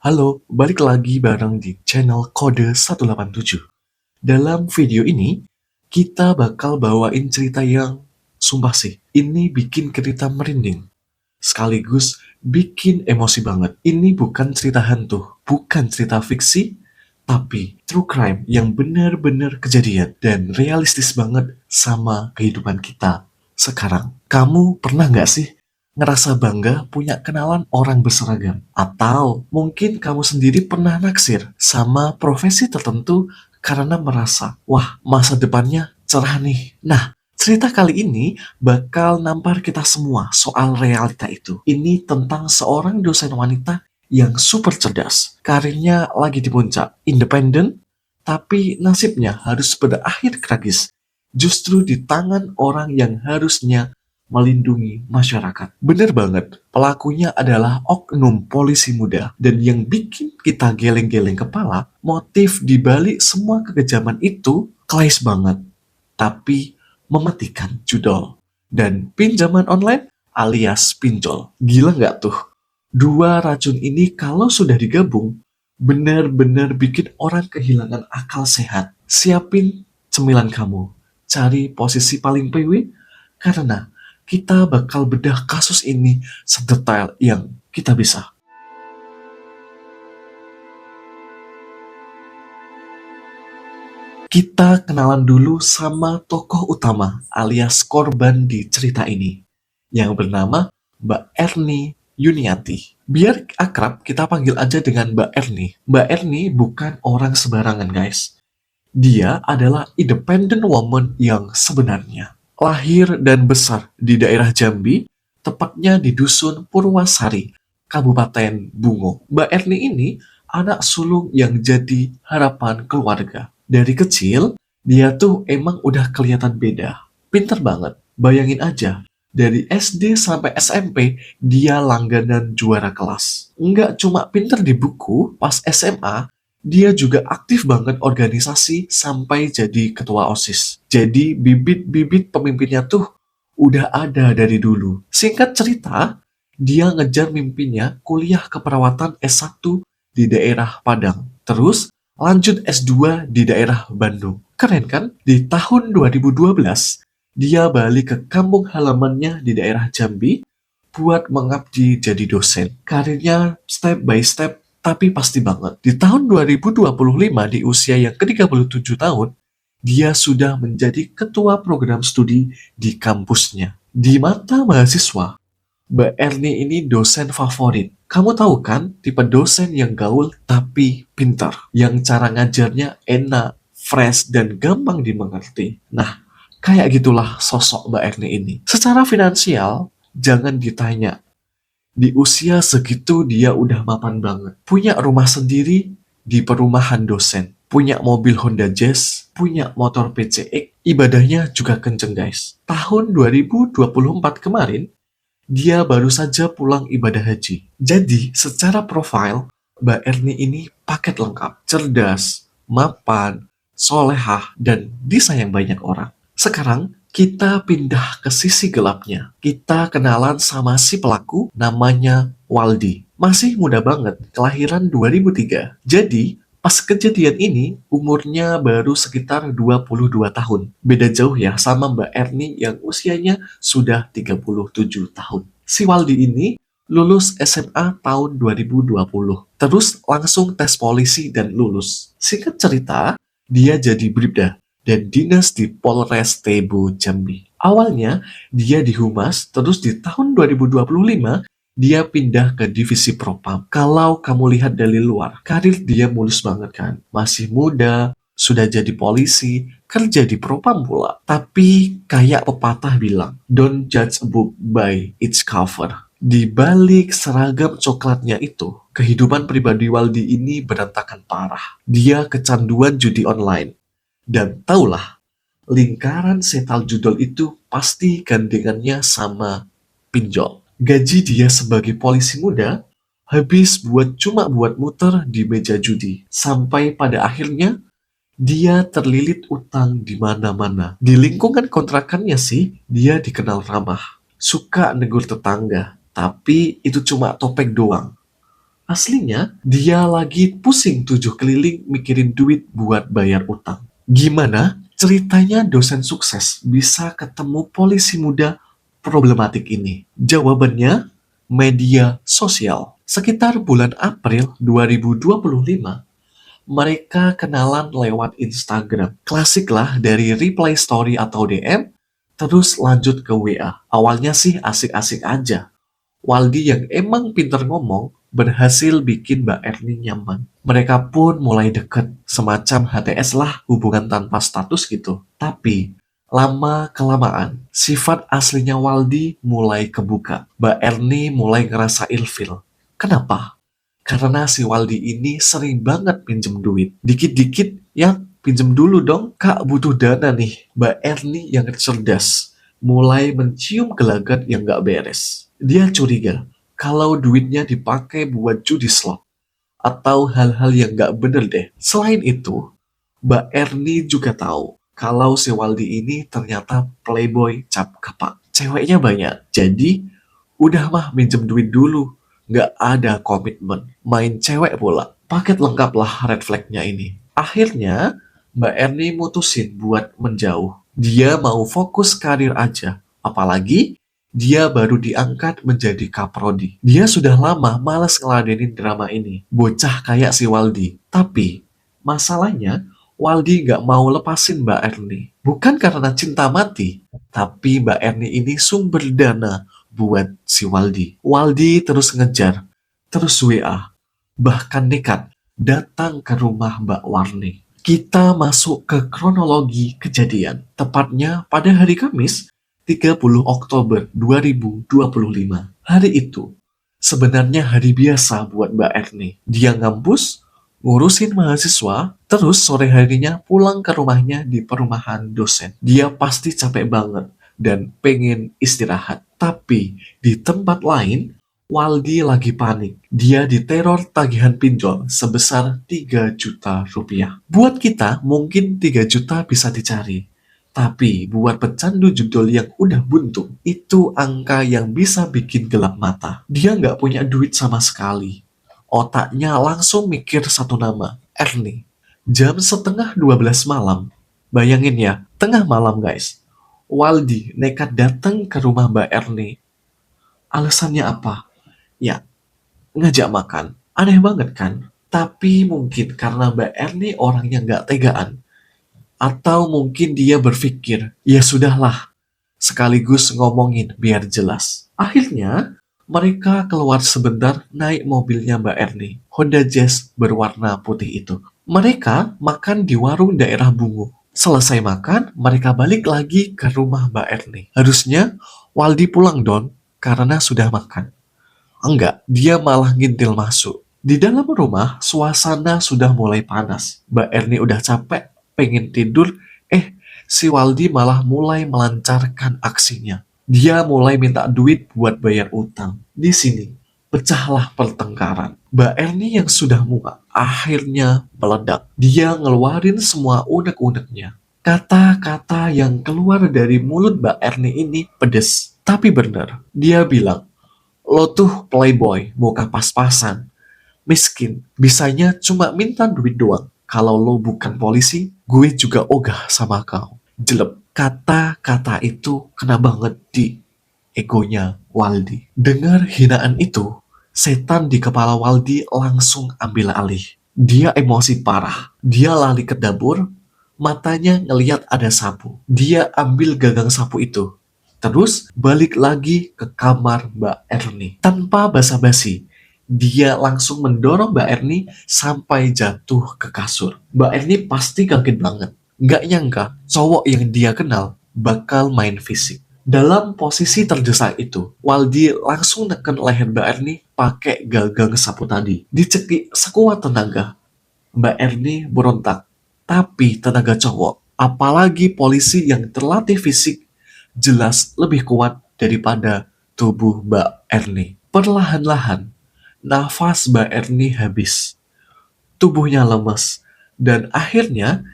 Halo, balik lagi bareng di channel Kode 187. Dalam video ini, kita bakal bawain cerita yang sumpah sih, ini bikin kita merinding. Sekaligus bikin emosi banget. Ini bukan cerita hantu, bukan cerita fiksi, tapi true crime yang benar-benar kejadian dan realistis banget sama kehidupan kita sekarang. Kamu pernah nggak sih ngerasa bangga punya kenalan orang berseragam? Atau mungkin kamu sendiri pernah naksir sama profesi tertentu karena merasa, wah masa depannya cerah nih. Nah, cerita kali ini bakal nampar kita semua soal realita itu. Ini tentang seorang dosen wanita yang super cerdas. Karirnya lagi di puncak, independen, tapi nasibnya harus berakhir tragis. Justru di tangan orang yang harusnya melindungi masyarakat. Bener banget, pelakunya adalah oknum polisi muda. Dan yang bikin kita geleng-geleng kepala, motif dibalik semua kekejaman itu klise banget, tapi mematikan judul. Dan pinjaman online alias pinjol. Gila nggak tuh? Dua racun ini kalau sudah digabung, benar-benar bikin orang kehilangan akal sehat. Siapin cemilan kamu, cari posisi paling PW, karena kita bakal bedah kasus ini sedetail yang kita bisa. Kita kenalan dulu sama tokoh utama alias korban di cerita ini, yang bernama Mbak Erni Yuniati. Biar akrab, kita panggil aja dengan Mbak Erni. Mbak Erni bukan orang sembarangan, guys. Dia adalah independent woman yang sebenarnya. Lahir dan besar di daerah Jambi, tepatnya di Dusun Purwasari, Kabupaten Bungo. Mbak Erni ini anak sulung yang jadi harapan keluarga. Dari kecil, dia tuh emang udah kelihatan beda. Pinter banget. Bayangin aja, dari SD sampai SMP, dia langganan juara kelas. Nggak cuma pinter di buku, pas SMA, dia juga aktif banget organisasi sampai jadi ketua OSIS. Jadi bibit-bibit pemimpinnya tuh udah ada dari dulu. Singkat cerita, dia ngejar mimpinya kuliah keperawatan S1 di daerah Padang. Terus lanjut S2 di daerah Bandung. Keren kan? Di tahun 2012, dia balik ke kampung halamannya di daerah Jambi buat mengabdi jadi dosen. Karirnya step by step, tapi pasti banget. Di tahun 2025, di usia yang ke-37 tahun, dia sudah menjadi ketua program studi di kampusnya. Di mata mahasiswa, Mbak Erni ini dosen favorit. Kamu tahu kan, tipe dosen yang gaul tapi pintar, yang cara ngajarnya enak, fresh, dan gampang dimengerti. Nah, kayak gitulah sosok Mbak Erni ini. Secara finansial, jangan ditanya. Di usia segitu dia udah mapan banget. Punya rumah sendiri di perumahan dosen. Punya mobil Honda Jazz, punya motor PCX, ibadahnya juga kenceng guys. Tahun 2024 kemarin, dia baru saja pulang ibadah haji. Jadi, secara profil, Mbak Erni ini paket lengkap. Cerdas, mapan, solehah, dan disayang banyak orang. Sekarang, kita pindah ke sisi gelapnya. Kita kenalan sama si pelaku, namanya Waldi. Masih muda banget, kelahiran 2003. Jadi, pas kejadian ini, umurnya baru sekitar 22 tahun. Beda jauh ya sama Mbak Erni yang usianya sudah 37 tahun. Si Waldi ini lulus SMA tahun 2020. Terus langsung tes polisi dan lulus. Singkat cerita, dia jadi bribda dan dinas di Polres Tebo Jambi. Awalnya, dia di Humas, terus di tahun 2025, dia pindah ke divisi propam. Kalau kamu lihat dari luar, karir dia mulus banget kan. Masih muda, sudah jadi polisi, kerja di propam pula. Tapi kayak pepatah bilang, don't judge a book by its cover. Di balik seragam coklatnya itu, kehidupan pribadi Waldi ini berantakan parah. Dia kecanduan judi online. Dan taulah, lingkaran setal judul itu pasti gandengannya sama pinjol. Gaji dia sebagai polisi muda habis cuma buat muter di meja judi. Sampai pada akhirnya, dia terlilit utang di mana-mana. Di lingkungan kontrakannya sih, dia dikenal ramah. Suka negur tetangga, tapi itu cuma topeng doang. Aslinya, dia lagi pusing 7 keliling mikirin duit buat bayar utang. Gimana ceritanya dosen sukses bisa ketemu polisi muda problematik ini? Jawabannya, media sosial. Sekitar bulan April 2025, mereka kenalan lewat Instagram. Klasik lah, dari reply story atau DM, terus lanjut ke WA. Awalnya sih asik-asik aja. Waldi yang emang pinter ngomong berhasil bikin Mbak Erni nyaman. Mereka pun mulai deket, semacam HTS lah, hubungan tanpa status gitu. Tapi, lama-kelamaan, sifat aslinya Waldi mulai kebuka. Mbak Erni mulai ngerasa ilfil. Kenapa? Karena si Waldi ini sering banget pinjem duit. Dikit-dikit, ya pinjem dulu dong, kak butuh dana nih. Mbak Erni yang cerdas mulai mencium gelagat yang gak beres. Dia curiga kalau duitnya dipakai buat judi slot atau hal-hal yang gak bener deh. Selain itu, Mbak Erni juga tahu kalau si Waldi ini ternyata playboy cap kapak. Ceweknya banyak, jadi udah mah minjem duit dulu. Nggak ada komitmen. Main cewek pula. Paket lengkap lah red flag-nya ini. Akhirnya, Mbak Erni mutusin buat menjauh. Dia mau fokus karir aja. Apalagi, dia baru diangkat menjadi kaprodi. Dia sudah lama malas ngeladenin drama ini. Bocah kayak si Waldi. Tapi, masalahnya, Waldi nggak mau lepasin Mbak Erni. Bukan karena cinta mati, tapi Mbak Erni ini sumber dana buat si Waldi. Waldi terus ngejar, terus WA, bahkan nekat datang ke rumah Mbak Warni. Kita masuk ke kronologi kejadian, tepatnya pada hari Kamis, 30 Oktober 2025. Hari itu sebenarnya hari biasa buat Mbak Erni. Dia ngampus, ngurusin mahasiswa, terus sore harinya pulang ke rumahnya di perumahan dosen. Dia pasti capek banget dan pengen istirahat. Tapi di tempat lain, Waldi lagi panik. Dia diteror tagihan pinjol sebesar 3 juta rupiah. Buat kita, mungkin 3 juta bisa dicari. Tapi buat pecandu judul yang udah buntu, itu angka yang bisa bikin gelap mata. Dia nggak punya duit sama sekali. Otaknya langsung mikir satu nama, Erni. Jam setengah 12 malam. Bayangin ya, tengah malam guys. Waldi nekat datang ke rumah Mbak Erni. Alasannya apa? Ya, ngajak makan. Aneh banget kan? Tapi mungkin karena Mbak Erni orangnya nggak tegaan. Atau mungkin dia berpikir, ya sudahlah, sekaligus ngomongin biar jelas. Akhirnya, mereka keluar sebentar naik mobilnya Mbak Erni, Honda Jazz berwarna putih itu. Mereka makan di warung daerah Bungu. Selesai makan, mereka balik lagi ke rumah Mbak Erni. Harusnya Waldi pulang Don, karena sudah makan. Enggak, dia malah ngintil masuk. Di dalam rumah, suasana sudah mulai panas. Mbak Erni udah capek, pengen tidur, si Waldi malah mulai melancarkan aksinya. Dia mulai minta duit buat bayar utang. Di sini, pecahlah pertengkaran. Mbak Erni yang sudah muak, akhirnya meledak. Dia ngeluarin semua unek-uneknya. Kata-kata yang keluar dari mulut Mbak Erni ini pedes. Tapi benar, dia bilang, lo tuh playboy, muka pas-pasan. Miskin, bisanya cuma minta duit doang. Kalau lo bukan polisi, gue juga ogah sama kau. Jelek. Kata-kata itu kena banget di egonya Waldi. Dengar hinaan itu, setan di kepala Waldi langsung ambil alih. Dia emosi parah. Dia lari ke dapur, matanya ngeliat ada sapu. Dia ambil gagang sapu itu. Terus balik lagi ke kamar Mbak Erni. Tanpa basa-basi, dia langsung mendorong Mbak Erni sampai jatuh ke kasur. Mbak Erni pasti kaget banget. Nggak nyangka cowok yang dia kenal bakal main fisik. Dalam posisi terdesak itu, Waldi langsung neken leher Mbak Erni pakai gagang sapu tadi. Dicekik sekuat tenaga. Mbak Erni berontak. Tapi tenaga cowok, apalagi polisi yang terlatih fisik, jelas lebih kuat daripada tubuh Mbak Erni. Perlahan-lahan, nafas Mbak Erni habis. Tubuhnya lemes. Dan akhirnya,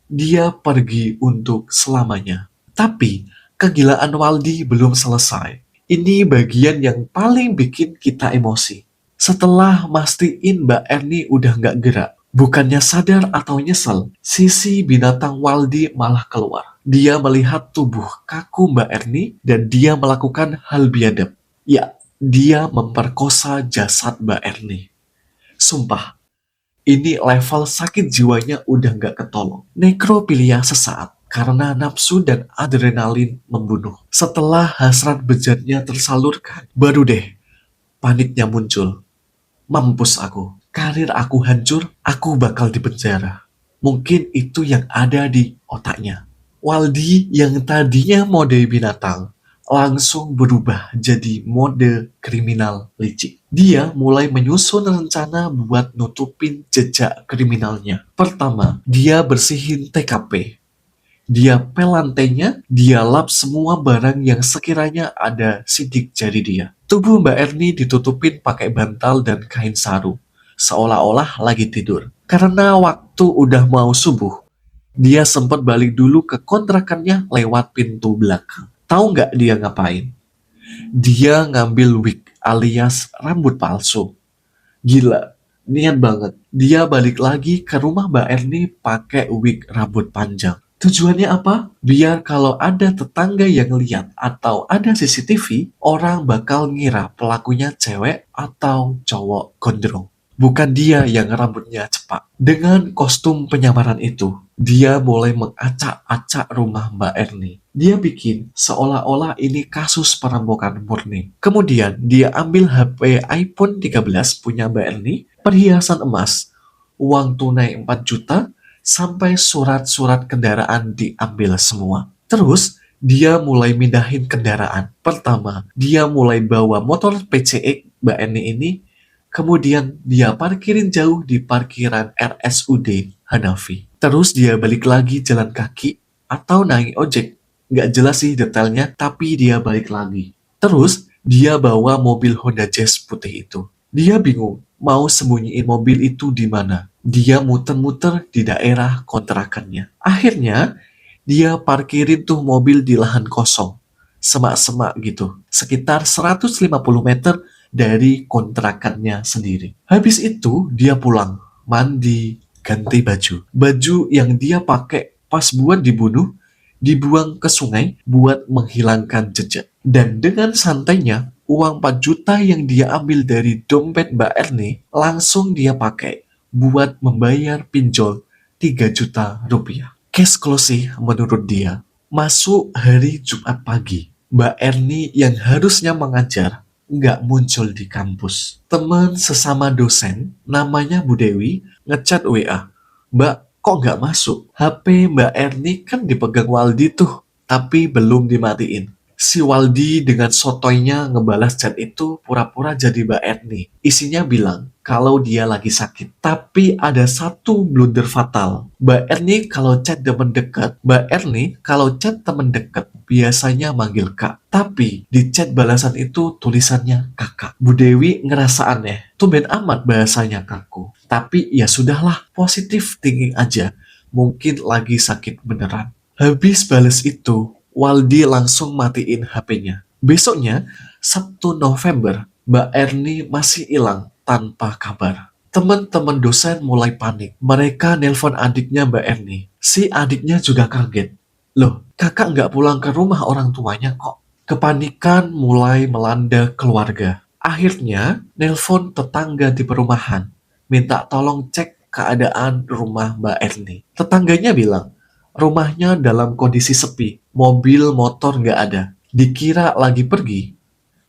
dia pergi untuk selamanya. Tapi, kegilaan Waldi belum selesai. Ini bagian yang paling bikin kita emosi. Setelah mastiin Mbak Erni udah nggak gerak, bukannya sadar atau nyesel, sisi binatang Waldi malah keluar. Dia melihat tubuh kaku Mbak Erni dan dia melakukan hal biadab. Ya, dia memperkosa jasad Mbak Erni. Sumpah, ini level sakit jiwanya udah nggak ketolong. Nekrofilia sesaat karena nafsu dan adrenalin membunuh. Setelah hasrat bejatnya tersalurkan, baru deh paniknya muncul. Mampus aku. Karir aku hancur, aku bakal dipenjara. Mungkin itu yang ada di otaknya. Waldi yang tadinya mode binatang, langsung berubah jadi mode kriminal licik. Dia mulai menyusun rencana buat nutupin jejak kriminalnya. Pertama, dia bersihin TKP. Dia pel lantainya, dia lap semua barang yang sekiranya ada sidik jari dia. Tubuh Mbak Erni ditutupin pakai bantal dan kain sarung, seolah-olah lagi tidur. Karena waktu udah mau subuh, dia sempat balik dulu ke kontrakannya lewat pintu belakang. Tahu nggak dia ngapain? Dia ngambil wig alias rambut palsu. Gila, niat banget. Dia balik lagi ke rumah Mbak Erni pakai wig rambut panjang. Tujuannya apa? Biar kalau ada tetangga yang lihat atau ada CCTV, orang bakal ngira pelakunya cewek atau cowok gondrong. Bukan dia yang rambutnya cepak. Dengan kostum penyamaran itu, dia mulai mengacak-acak rumah Mbak Erni. Dia bikin seolah-olah ini kasus perampokan murni. Kemudian dia ambil HP iPhone 13 punya Mbak Erni, perhiasan emas, uang tunai 4 juta, sampai surat-surat kendaraan diambil semua. Terus, dia mulai mindahin kendaraan. Pertama, dia mulai bawa motor PCX Mbak Eni ini, kemudian dia parkirin jauh di parkiran RSUD Hanafi. Terus dia balik lagi jalan kaki atau naik ojek. Nggak jelas sih detailnya, tapi dia balik lagi. Terus, dia bawa mobil Honda Jazz putih itu. Dia bingung, mau sembunyiin mobil itu di mana. Dia muter-muter di daerah kontrakannya. Akhirnya, dia parkirin tuh mobil di lahan kosong. Semak-semak gitu. Sekitar 150 meter dari kontrakannya sendiri. Habis itu, dia pulang, mandi, ganti baju. Baju yang dia pakai pas buat dibunuh, dibuang ke sungai buat menghilangkan jejak. Dan dengan santainya, uang 4 juta yang dia ambil dari dompet Mbak Erni langsung dia pakai buat membayar pinjol 3 juta rupiah. Cash flow sih menurut dia. Masuk hari Jumat pagi, Mbak Erni yang harusnya mengajar nggak muncul di kampus. Teman sesama dosen, namanya Bu Dewi, ngechat WA. Mbak, kok nggak masuk? HP Mbak Erni kan dipegang Waldi tuh, tapi belum dimatiin. Si Waldi dengan sotoynya ngebalas chat itu pura-pura jadi Mbak Erni. Isinya bilang kalau dia lagi sakit. Tapi ada satu blunder fatal. Mbak Erni kalau chat temen dekat, Mbak Erni kalau chat temen dekat biasanya manggil Kak. Tapi di chat balasan itu tulisannya Kakak. Bu Dewi ngerasa aneh. Tumben amat bahasanya kaku. Tapi ya sudahlah, positif thinking aja. Mungkin lagi sakit beneran. Habis balas itu, Waldi langsung matiin HP-nya. Besoknya, Sabtu November, Mbak Erni masih hilang tanpa kabar. Teman-teman dosen mulai panik. Mereka nelpon adiknya Mbak Erni. Si adiknya juga kaget. Loh, kakak nggak pulang ke rumah orang tuanya kok? Kepanikan mulai melanda keluarga. Akhirnya, nelpon tetangga di perumahan. Minta tolong cek keadaan rumah Mbak Erni. Tetangganya bilang, rumahnya dalam kondisi sepi, mobil motor nggak ada. Dikira lagi pergi.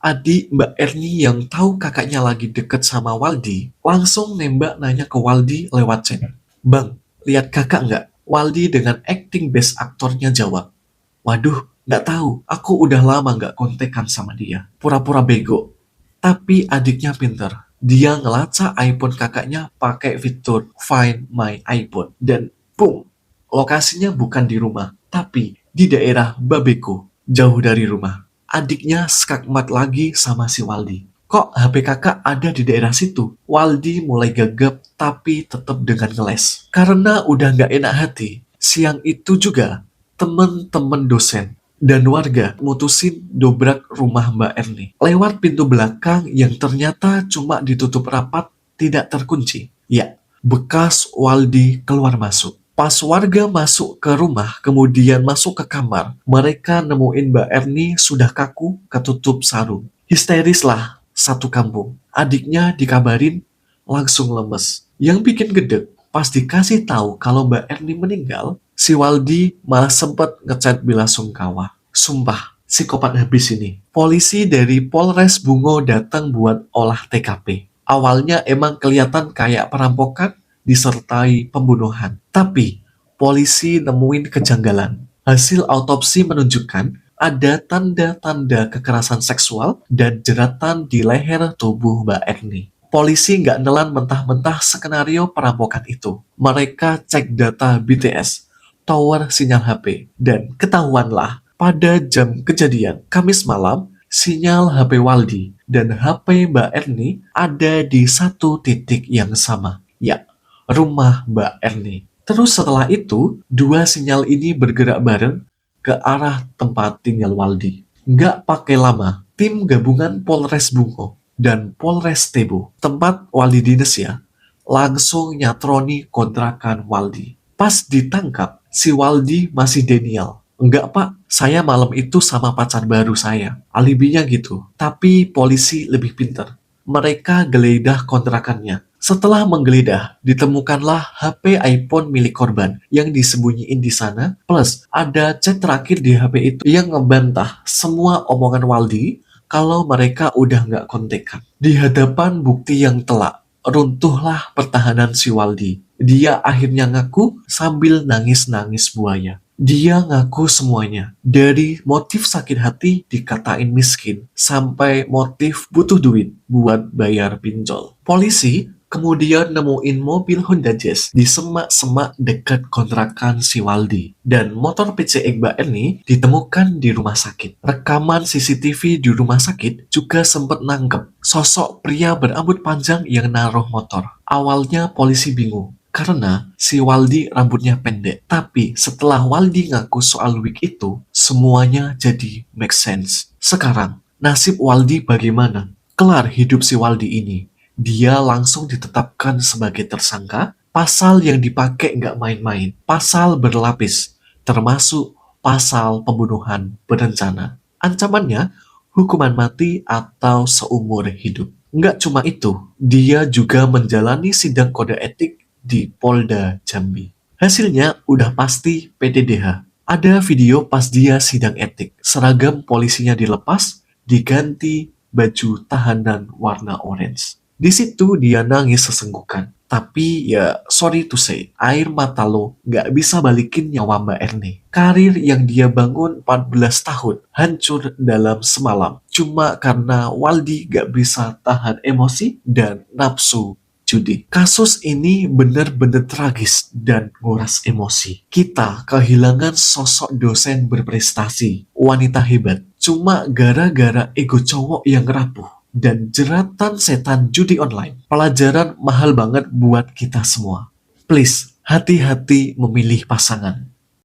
Adik Mbak Erni yang tahu kakaknya lagi deket sama Waldi, langsung nembak nanya ke Waldi lewat chat. Bang, lihat kakak nggak? Waldi dengan acting best aktornya jawab. Waduh, nggak tahu. Aku udah lama nggak kontekan sama dia. Pura-pura bego. Tapi adiknya pinter. Dia ngelacak iPhone kakaknya pakai fitur Find My iPhone. Dan boom, lokasinya bukan di rumah, tapi di daerah Babeko, jauh dari rumah. Adiknya skakmat lagi sama si Waldi. Kok HP kakak ada di daerah situ? Waldi mulai gagap tapi tetap dengan ngeles. Karena udah nggak enak hati, siang itu juga temen-temen dosen Dan warga mutusin dobrak rumah Mbak Erni. Lewat pintu belakang yang ternyata cuma ditutup rapat, tidak terkunci. Ya, bekas Waldi keluar masuk. Pas warga masuk ke rumah, kemudian masuk ke kamar, mereka nemuin Mbak Erni sudah kaku, ketutup sarung. Histeris lah satu kampung. Adiknya dikabarin langsung lemes. Yang bikin gedek, pas dikasih tahu kalau Mbak Erni meninggal, si Waldi malah sempat ngechat bela sungkawa. Sumpah, psikopat habis ini. Polisi dari Polres Bungo datang buat olah TKP. Awalnya emang kelihatan kayak perampokan disertai pembunuhan. Tapi, polisi nemuin kejanggalan. Hasil autopsi menunjukkan ada tanda-tanda kekerasan seksual dan jeratan di leher tubuh Mbak Erni. Polisi nggak nelan mentah-mentah skenario perampokan itu. Mereka cek data BTS, tower sinyal HP, dan ketahuanlah pada jam kejadian, Kamis malam, sinyal HP Waldi dan HP Mbak Erni ada di satu titik yang sama. Ya, rumah Mbak Erni. Terus setelah itu, dua sinyal ini bergerak bareng ke arah tempat tinggal Waldi. Nggak pakai lama, tim gabungan Polres Bungo dan Polres Tebo, tempat Waldi dinas ya, langsung nyatroni kontrakan Waldi. Pas ditangkap, si Waldi masih denial. Enggak pak, saya malam itu sama pacar baru saya. Alibinya gitu. Tapi polisi lebih pintar. Mereka geledah kontrakannya. Setelah menggeledah, ditemukanlah HP iPhone milik korban yang disembunyiin di sana, plus ada chat terakhir di HP itu yang ngebantah semua omongan Waldi kalau mereka udah nggak kontekan. Di hadapan bukti yang telak, runtuhlah pertahanan si Waldi. Dia akhirnya ngaku sambil nangis-nangis buaya. Dia ngaku semuanya, dari motif sakit hati dikatain miskin, sampai motif butuh duit buat bayar pinjol. Polisi kemudian nemuin mobil Honda Jazz di semak-semak dekat kontrakan si Waldi. Dan motor PCX Mbak Erni ditemukan di rumah sakit. Rekaman CCTV di rumah sakit juga sempat nangkep sosok pria berambut panjang yang naruh motor. Awalnya polisi bingung, karena si Waldi rambutnya pendek. Tapi setelah Waldi ngaku soal wig itu, semuanya jadi make sense. Sekarang, nasib Waldi bagaimana? Kelar hidup si Waldi ini. Dia langsung ditetapkan sebagai tersangka. Pasal yang dipakai nggak main-main. Pasal berlapis, termasuk pasal pembunuhan berencana. Ancamannya, hukuman mati atau seumur hidup. Nggak cuma itu, dia juga menjalani sidang kode etik di Polda Jambi. Hasilnya udah pasti PDDH. Ada video pas dia sidang etik. Seragam polisinya dilepas, diganti baju tahanan warna orange. Di situ dia nangis sesenggukan. Tapi ya sorry to say, air mata lo nggak bisa balikin nyawa Mbak Erni. Karir yang dia bangun 14 tahun hancur dalam semalam. Cuma karena Waldi nggak bisa tahan emosi dan nafsu judi. Kasus ini benar-benar tragis dan nguras emosi. Kita kehilangan sosok dosen berprestasi, wanita hebat, cuma gara-gara ego cowok yang rapuh dan jeratan setan judi online. Pelajaran mahal banget buat kita semua. Please, hati-hati memilih pasangan.